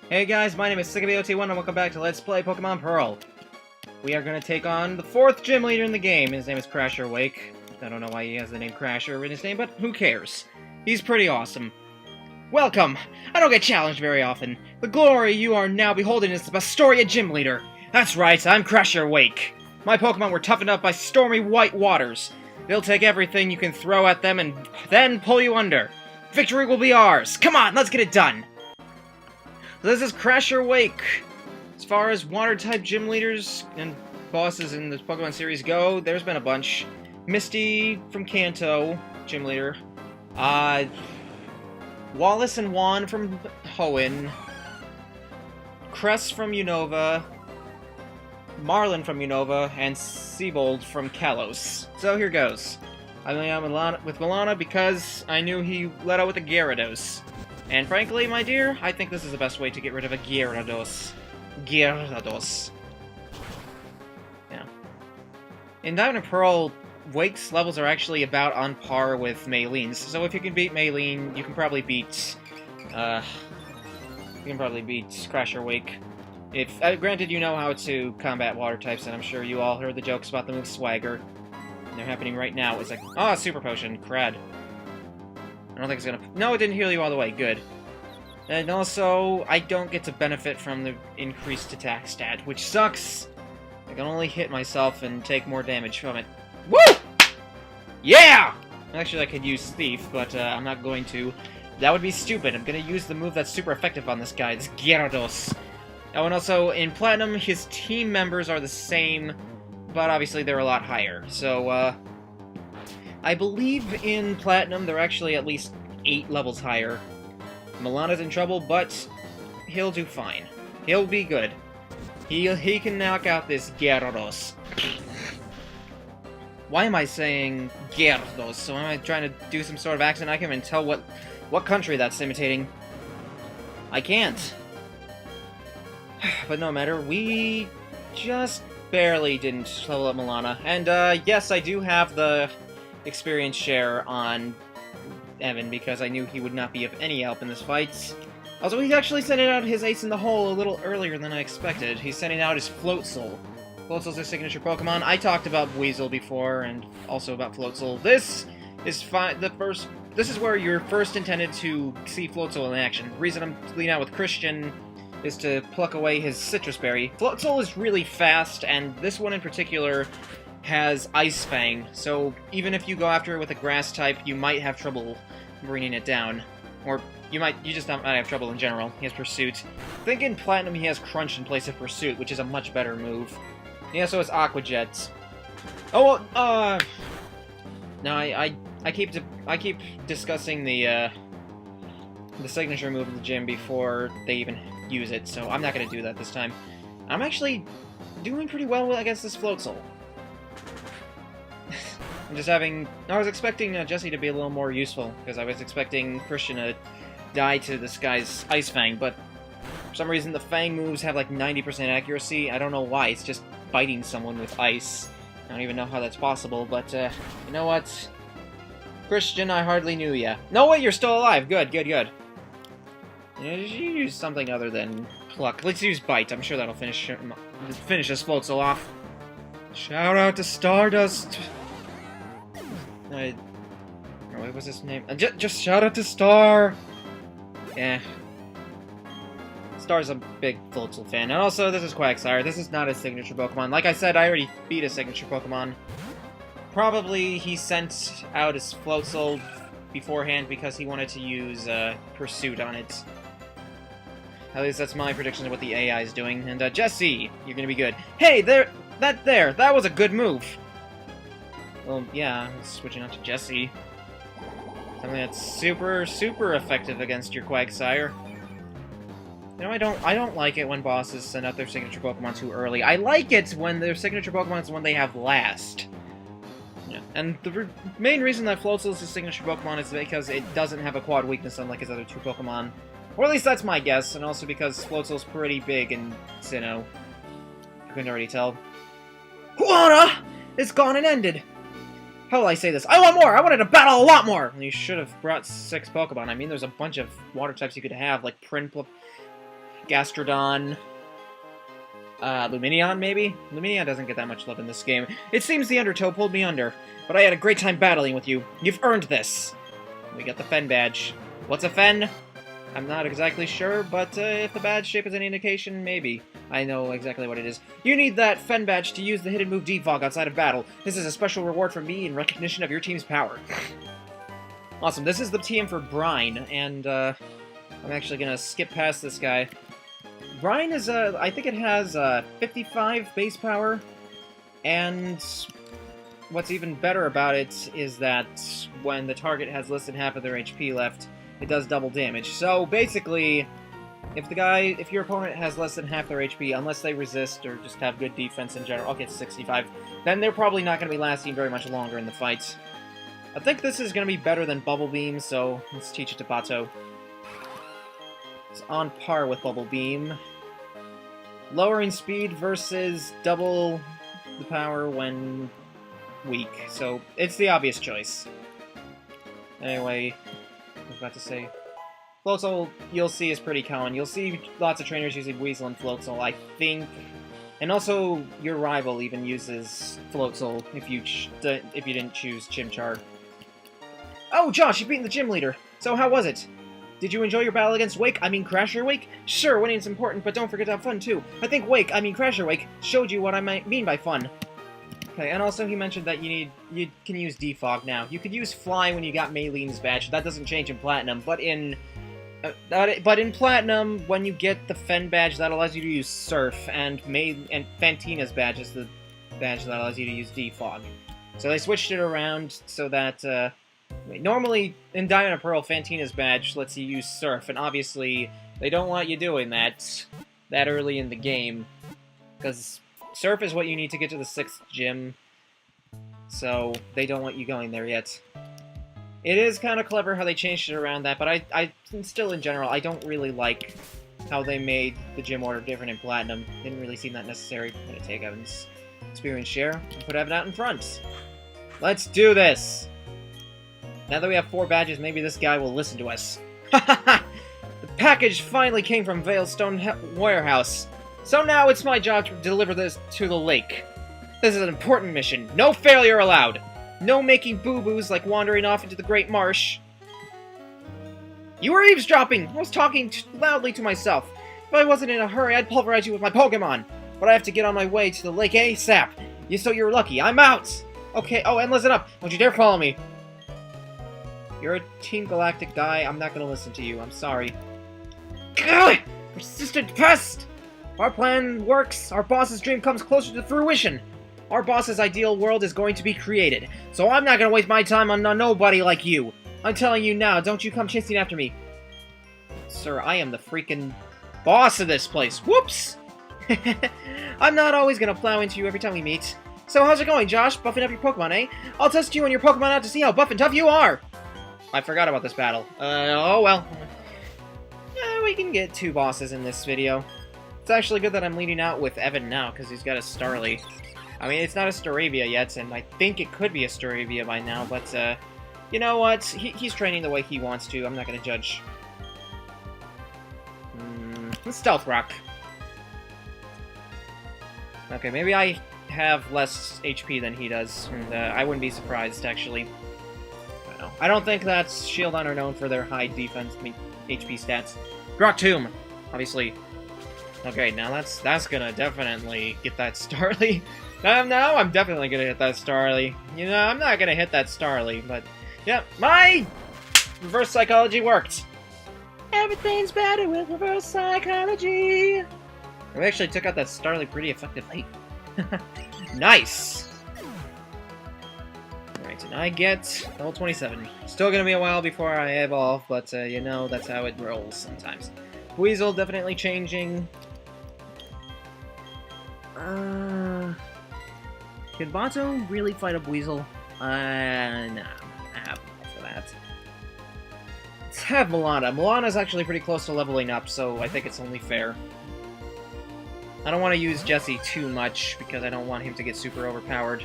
Hey guys, my name is SonicKitsune and welcome back to Let's Play Pokemon Pearl. We are going to take on the 4th gym leader in the game. His name is Crasher Wake. I don't know why he has the name Crasher in his name, but who cares? He's pretty awesome. Welcome! I don't get challenged very often. The glory you are now beholding is the Bastoria gym leader. That's right, I'm Crasher Wake. My Pokemon were toughened up by stormy white waters. They'll take everything you can throw at them and then pull you under. Victory will be ours. Come on, let's get it done. This is Crasher Wake. As far as water-type gym leaders and bosses in the Pokemon series go, there's been a bunch. Misty from Kanto, gym leader. Wallace and Juan from Hoenn. Cress from Unova. Marlin from Unova. And Seabold from Kalos. So here goes. I went out with Milana because I knew he let out with a Gyarados. And frankly, my dear, I think this is the best way to get rid of a Gyarados. Gyarados. Yeah. In Diamond and Pearl, Wake's levels are actually about on par with Maylene's. So if you can beat Maylene, you can probably beat... Crasher Wake. If, granted, you know how to combat water types, and I'm sure you all heard the jokes about the move Swagger. And they're happening right now. It's like, oh, Super Potion, crud. I don't think it's gonna... No, it didn't heal you all the way. Good. And also, I don't get to benefit from the increased attack stat, which sucks. I can only hit myself and take more damage from it. Woo! Yeah! Actually, I could use Thief, but I'm not going to. That would be stupid. I'm gonna use the move that's super effective on this guy, this Gyarados. Oh, and also, in Platinum, his team members are the same, but obviously they're a lot higher. So, I believe in Platinum they're actually at least 8 levels higher. Milana's in trouble, but he'll do fine. He'll be good. He can knock out this Gyarados. Why am I saying Gyarados? So am I trying to do some sort of accent? I can't even tell what country that's imitating. I can't. But no matter, we just barely didn't level up Milana. And yes, I do have the experience share on Evan because I knew he would not be of any help in this fight. Also, he's actually sending out his ace in the hole a little earlier than I expected. He's sending out his Floatzel. Floatzel's his signature Pokemon. I talked about Weasel before and also about Floatzel. This is This is where you're first intended to see Floatzel in action. The reason I'm leading out with Christian is to pluck away his Citrus Berry. Floatzel is really fast, and this one in particular has Ice Fang, so even if you go after it with a grass type, you might have trouble bringing it down. Or you just might have trouble in general. He has Pursuit. I think in Platinum he has Crunch in place of Pursuit, which is a much better move. He also has Aqua Jet. Oh, well, no, I keep discussing the signature move of the gym before they even use it, so I'm not gonna do that this time. I'm actually doing pretty well against this Floatzel. I was expecting Jesse to be a little more useful, because I was expecting Christian to die to this guy's Ice Fang, but for some reason the Fang moves have like 90% accuracy. I don't know why, it's just biting someone with ice. I don't even know how that's possible, but you know what? Christian, I hardly knew ya. No, wait, you're still alive! Good, good, good. You use something other than Pluck. Let's use Bite, I'm sure that'll finish this Floatzel off. Shout out to Stardust! What was his name? Just shout out to Star! Yeah. Star's a big Floatzel fan. And also, this is Quagsire. This is not his signature Pokemon. Like I said, I already beat his signature Pokemon. Probably he sent out his Floatzel beforehand because he wanted to use Pursuit on it. At least that's my prediction of what the AI is doing. And Jesse, you're gonna be good. Hey, that was a good move! Well, yeah, switching on to Jesse. Something that's super, super effective against your Quagsire. You know, I don't like it when bosses send out their signature Pokemon too early. I like it when their signature Pokemon is when they have last. Yeah. And the main reason that Floatzel is his signature Pokemon is because it doesn't have a quad weakness unlike his other 2 Pokemon. Or at least that's my guess, and also because Floatzel's pretty big in Sinnoh. You couldn't already tell. Juana! It's gone and ended! How will I say this? I want more! I wanted to battle a lot more! You should have brought 6 Pokemon. I mean, there's a bunch of water types you could have, like Prinplup. Gastrodon. Luminion, maybe? Luminion doesn't get that much love in this game. It seems the Undertow pulled me under, but I had a great time battling with you. You've earned this. We got the Fen badge. What's a Fen? I'm not exactly sure, but if the badge shape is any indication, maybe. I know exactly what it is. You need that Fen badge to use the hidden move Defog outside of battle. This is a special reward from me in recognition of your team's power. Awesome, this is the TM for Brine, and I'm actually gonna skip past this guy. Brine is, I think it has 55 base power, and what's even better about it is that when the target has less than half of their HP left, it does double damage. So basically, if your opponent has less than half their HP, unless they resist or just have good defense in general, okay, it's 65, then they're probably not going to be lasting very much longer in the fight. I think this is going to be better than Bubble Beam, so let's teach it to Bato. It's on par with Bubble Beam. Lowering speed versus double the power when weak, so it's the obvious choice. Anyway, I was about to say, Floatzel, you'll see, is pretty common. You'll see lots of trainers using Weasel and Floatzel, I think. And also, your rival even uses Floatzel if you didn't choose Chimchar. Oh, Josh, you've beaten the gym leader. So how was it? Did you enjoy your battle against Crasher Wake? Sure, winning's important, but don't forget to have fun too. I think Crasher Wake showed you what I mean by fun. Okay, and also he mentioned that you can use Defog now. You could use Fly when you got Maylene's badge. That doesn't change in Platinum, but in Platinum, when you get the Fen badge, that allows you to use Surf, and Fantina's badge is the badge that allows you to use Defog. So they switched it around so that normally in Diamond and Pearl, Fantina's badge lets you use Surf, and obviously they don't want you doing that early in the game, because Surf is what you need to get to the 6th gym, so they don't want you going there yet. It is kind of clever how they changed it around that, but I still, in general, I don't really like how they made the gym order different in Platinum. Didn't really seem that necessary. I'm gonna take Evan's experience share and put Evan out in front. Let's do this! Now that we have 4 badges, maybe this guy will listen to us. The package finally came from Veilstone Warehouse. So now it's my job to deliver this to the lake. This is an important mission. No failure allowed. No making boo-boos like wandering off into the Great Marsh. You were eavesdropping! I was talking loudly to myself. If I wasn't in a hurry, I'd pulverize you with my Pokémon. But I have to get on my way to the lake ASAP. So you're lucky. I'm out! Okay, oh, and listen up. Don't you dare follow me. You're a Team Galactic guy. I'm not gonna listen to you. I'm sorry. Gah! Persistent pest! Our plan works. Our boss's dream comes closer to fruition. Our boss's ideal world is going to be created. So I'm not going to waste my time on a nobody like you. I'm telling you now, don't you come chasing after me. Sir, I am the freaking boss of this place. Whoops! I'm not always going to plow into you every time we meet. So how's it going, Josh? Buffing up your Pokemon, eh? I'll test you and your Pokemon out to see how buff and tough you are. I forgot about this battle. Oh well. We can get 2 bosses in this video. It's actually good that I'm leading out with Evan now, because he's got a Starly. I mean, it's not a Staravia yet, and I think it could be a Staravia by now, but, you know what? He's training the way he wants to. I'm not going to judge. Stealth Rock. Okay, maybe I have less HP than he does, and I wouldn't be surprised, actually. I don't know. I don't think that Shieldon are known for their high defense, HP stats. Rock Tomb, obviously. Okay, now that's gonna definitely get that Starly. Now I'm definitely gonna hit that Starly. You know, I'm not gonna hit that Starly, but yeah, my reverse psychology worked. Everything's better with reverse psychology. We actually took out that Starly pretty effectively. Nice. Alright, and I get level 27. Still gonna be a while before I evolve, but you know, that's how it rolls sometimes. Weasel definitely changing. Can Bato really fight up Weasel? Nah, I have enough for that. Let's have Milana. Milana's actually pretty close to leveling up, so I think it's only fair. I don't want to use Jesse too much, because I don't want him to get super overpowered.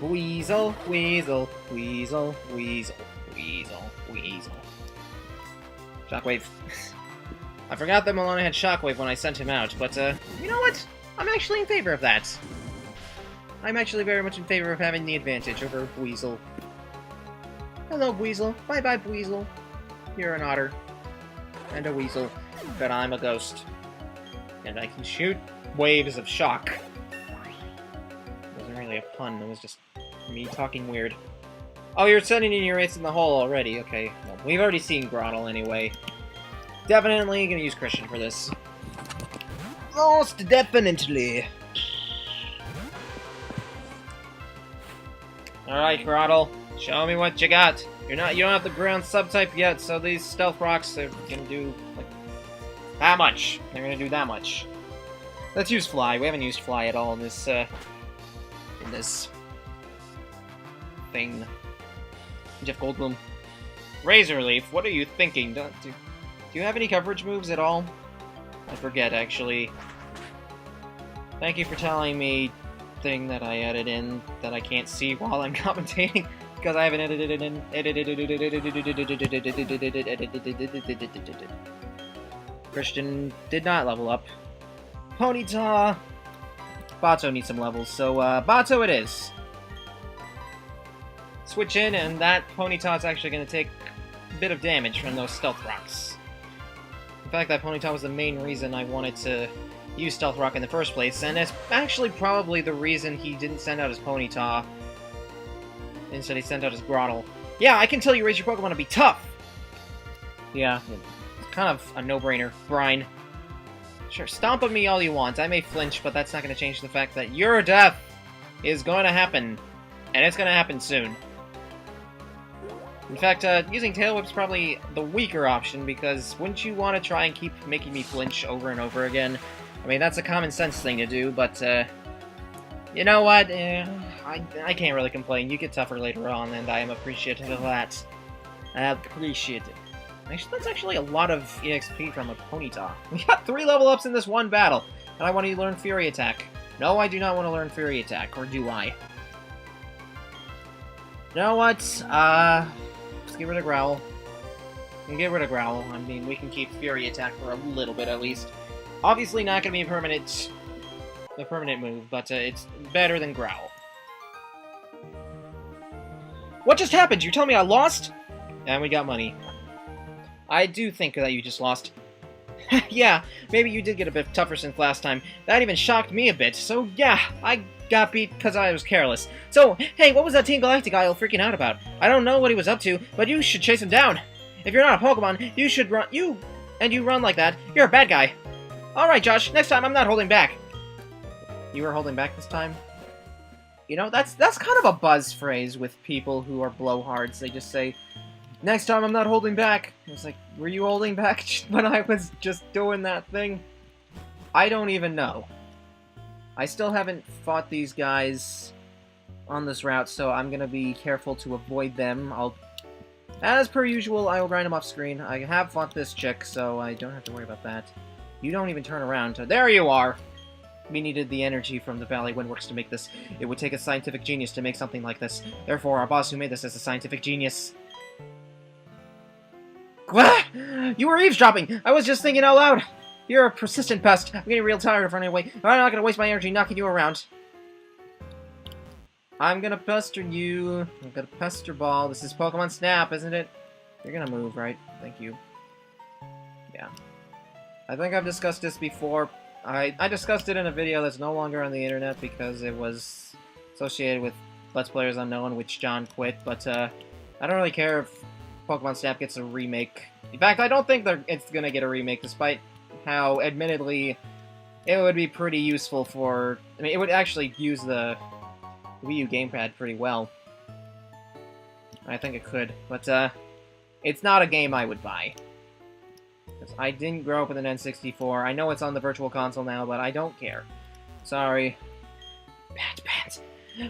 Weasel, Weasel, Weasel, Weasel, Weasel, Weasel. Shockwave. I forgot that Malone had Shockwave when I sent him out, but, you know what? I'm actually in favor of that. I'm actually very much in favor of having the advantage over Weasel. Hello, Weasel. Bye-bye, Weasel. You're an otter. And a weasel. But I'm a ghost. And I can shoot waves of shock. It wasn't really a pun, it was just me talking weird. Oh, you're sending in your ace in the hole already. Okay, well, we've already seen Grottle anyway. Definitely gonna use Christian for this. Most definitely. Alright, Grottle. Show me what you got. You don't have the ground subtype yet, so these stealth rocks are gonna do like that much. They're gonna do that much. Let's use Fly. We haven't used Fly at all in this thing. Jeff Goldblum. Razor Leaf, what are you thinking? Do you have any coverage moves at all? I forget, actually. Thank you for telling me thing that I added in that I can't see while I'm commentating because I haven't edited it in. Christian did not level up. Ponyta. Bato needs some levels, so Bato it is. Switch in, and that Ponyta's actually going to take a bit of damage from those stealth rocks. In fact, that Ponyta was the main reason I wanted to use Stealth Rock in the first place, and it's actually probably the reason he didn't send out his Ponyta. Instead, he sent out his Grottle. Yeah, I can tell you raise your Pokemon to be tough! Yeah, it's kind of a no-brainer. Brine. Sure, stomp at me all you want. I may flinch, but that's not going to change the fact that your death is going to happen. And it's going to happen soon. In fact, using Tail Whip's probably the weaker option, because wouldn't you want to try and keep making me flinch over and over again? I mean, that's a common sense thing to do, but, you know what? I can't really complain. You get tougher later on, and I am appreciative of that. Appreciative. Actually, that's actually a lot of EXP from a Ponyta. We got 3 level ups in this one battle, and I want to learn Fury Attack. No, I do not want to learn Fury Attack, or do I? You know what? Let's get rid of Growl. We can get rid of Growl. I mean, we can keep Fury Attack for a little bit at least. Obviously not going to be a permanent move, but it's better than Growl. What just happened? You tell me I lost? And we got money. I do think that you just lost. Yeah, maybe you did get a bit tougher since last time. That even shocked me a bit, so yeah, I got beat because I was careless. So, hey, what was that Team Galactic guy all freaking out about? I don't know what he was up to, but you should chase him down. If you're not a Pokemon, you should run- you run like that, you're a bad guy. Alright, Josh, next time I'm not holding back. You were holding back this time? You know, that's kind of a buzz phrase with people who are blowhards. They just say, next time I'm not holding back. It's like, were you holding back when I was just doing that thing? I don't even know. I still haven't fought these guys on this route, so I'm gonna be careful to avoid them. As per usual, I will grind them off screen. I have fought this chick, so I don't have to worry about that. You don't even turn around. There you are! We needed the energy from the Valley Windworks to make this. It would take a scientific genius to make something like this. Therefore, our boss who made this is a scientific genius. You were eavesdropping! I was just thinking out loud! You're a persistent pest. I'm getting real tired of running away. I'm not gonna waste my energy knocking you around. I'm gonna pester you. I'm gonna pester ball. This is Pokemon Snap, isn't it? You're gonna move, right? Thank you. Yeah. I think I've discussed this before. I discussed it in a video that's no longer on the internet because it was associated with Let's Players Unknown, which John quit, but I don't really care if Pokemon Snap gets a remake. In fact, I don't think it's gonna get a remake, despite how, admittedly, it would be pretty useful for... I mean, it would actually use the Wii U gamepad pretty well. I think it could, but it's not a game I would buy. I didn't grow up with an N64. I know it's on the Virtual Console now, but I don't care. Sorry. Pants.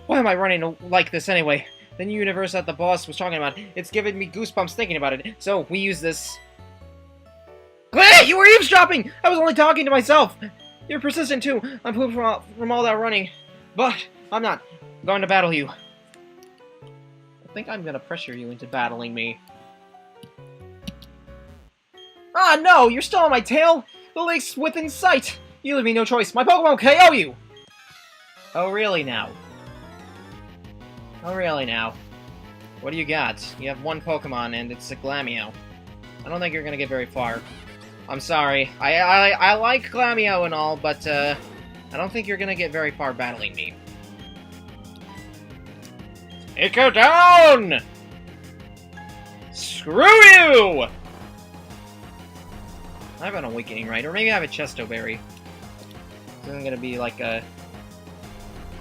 Why am I running like this anyway? The new universe that the boss was talking about, it's giving me goosebumps thinking about it. So, we use this... Hey, you were eavesdropping! I was only talking to myself! You're persistent too. I'm pooped from all that running. But, I'm not. I'm going to battle you. I think I'm gonna pressure you into battling me. Ah, no! You're still on my tail! The lake's within sight! You leave me no choice. My Pokemon KO you! Oh, really now? Oh, really now? What do you got? You have one Pokemon, and it's a Glameow. I don't think you're gonna get very far. I'm sorry. I like Glameow and all, but, I don't think you're gonna get very far battling me. Echo down! Screw you! I have an Awakening, right? Or maybe I have a Chesto Berry. This isn't gonna be like a...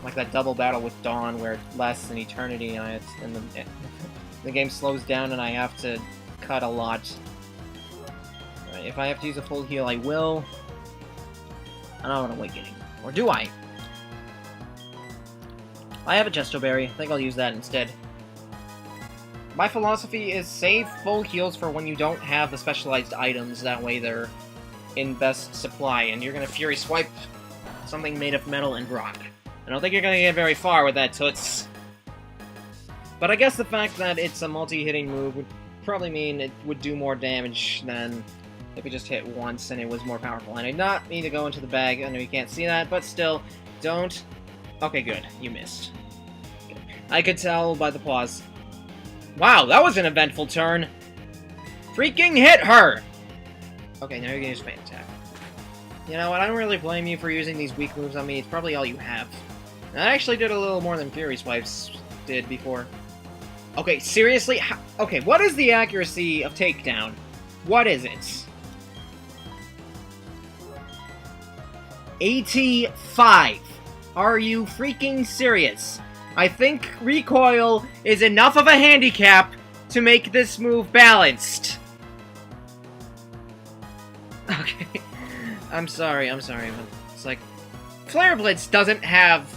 like that double battle with Dawn where it lasts an eternity and the game slows down and I have to cut a lot. Right, if I have to use a full heal, I will. I don't have an Awakening. Or do I? I have a Chesto Berry. I think I'll use that instead. My philosophy is save full heals for when you don't have the specialized items. That way they're in best supply. And you're gonna Fury Swipe something made of metal and rock. I don't think you're gonna get very far with that, Toots. But I guess the fact that it's a multi-hitting move would probably mean it would do more damage than if it just hit once and it was more powerful. And I did not mean to go into the bag. I know you can't see that, but still, don't... Okay, good. You missed. Good. I could tell by the pause. Wow, that was an eventful turn! Freaking hit her! Okay, now you're gonna use Fan Attack. You know what, I don't really blame you for using these weak moves on me. It's probably all you have. And I actually did a little more than Fury Swipes did before. Okay, seriously? Okay, what is the accuracy of Takedown? What is it? 85! Are you freaking serious? I think recoil is enough of a handicap to make this move balanced. Okay. I'm sorry, but it's like... Flare Blitz doesn't have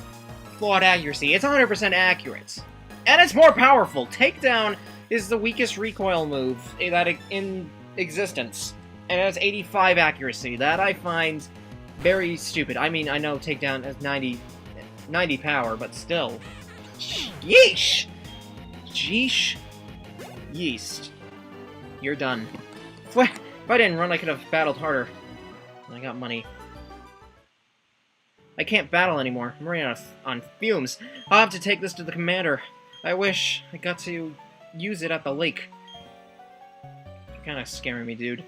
flawed accuracy. It's 100% accurate. And it's more powerful. Takedown is the weakest recoil move that in existence. And it has 85 accuracy. That I find very stupid. I mean, I know Takedown has 90 power, but still. Yeesh! Jeesh. Yeast. You're done. If I didn't run, I could have battled harder. I got money. I can't battle anymore. I'm running on fumes. I'll have to take this to the commander. I wish I got to use it at the lake. You're kind of scaring me, dude.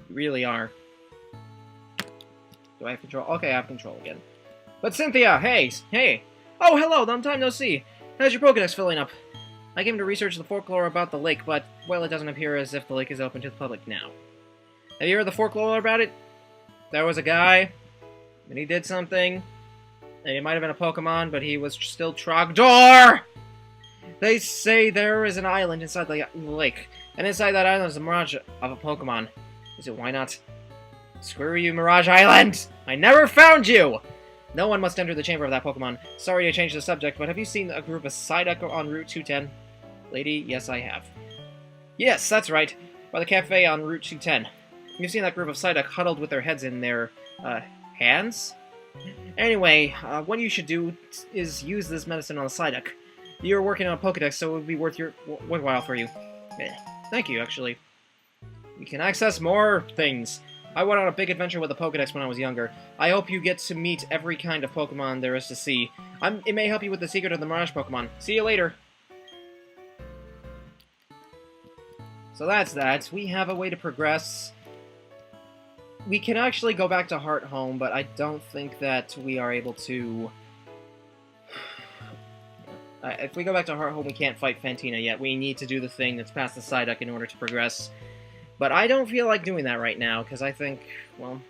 You really are. Do I have control? Okay, I have control again. But Cynthia, hey! Oh, hello, long time no see. How's your Pokédex filling up? I came to research the folklore about the lake, but, well, it doesn't appear as if the lake is open to the public now. Have you heard the folklore about it? There was a guy, and he did something, and it might have been a Pokemon, but he was still Trogdor! They say there is an island inside the lake, and inside that island is a mirage of a Pokemon. Is it why not? Screw you, Mirage Island! I never found you! No one must enter the chamber of that Pokemon. Sorry to change the subject, but have you seen a group of Psyduck on Route 210? Lady, yes I have. Yes, that's right. By the cafe on Route 210. You've seen that group of Psyduck huddled with their heads in their, hands? Anyway, what you should do is use this medicine on the Psyduck. You're working on a Pokédex, so it would be worth your while for you. Thank you, actually. You can access more things. I went on a big adventure with a Pokédex when I was younger. I hope you get to meet every kind of Pokemon there is to see. It may help you with the secret of the Mirage Pokemon. See you later! So that's that. We have a way to progress. We can actually go back to Heart Home, but I don't think that we are able to... if we go back to Heart Home, we can't fight Fantina yet. We need to do the thing that's past the Psyduck in order to progress. But I don't feel like doing that right now, because I think, well...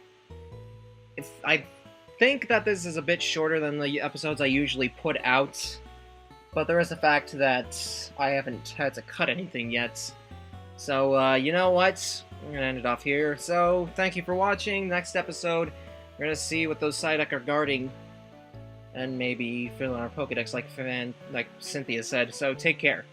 I think that this is a bit shorter than the episodes I usually put out. But there is the fact that I haven't had to cut anything yet. So, you know what? I'm gonna end it off here. So, thank you for watching. Next episode, we're gonna see what those Psyduck are guarding. And maybe fill in our Pokédex like Cynthia said. So, take care.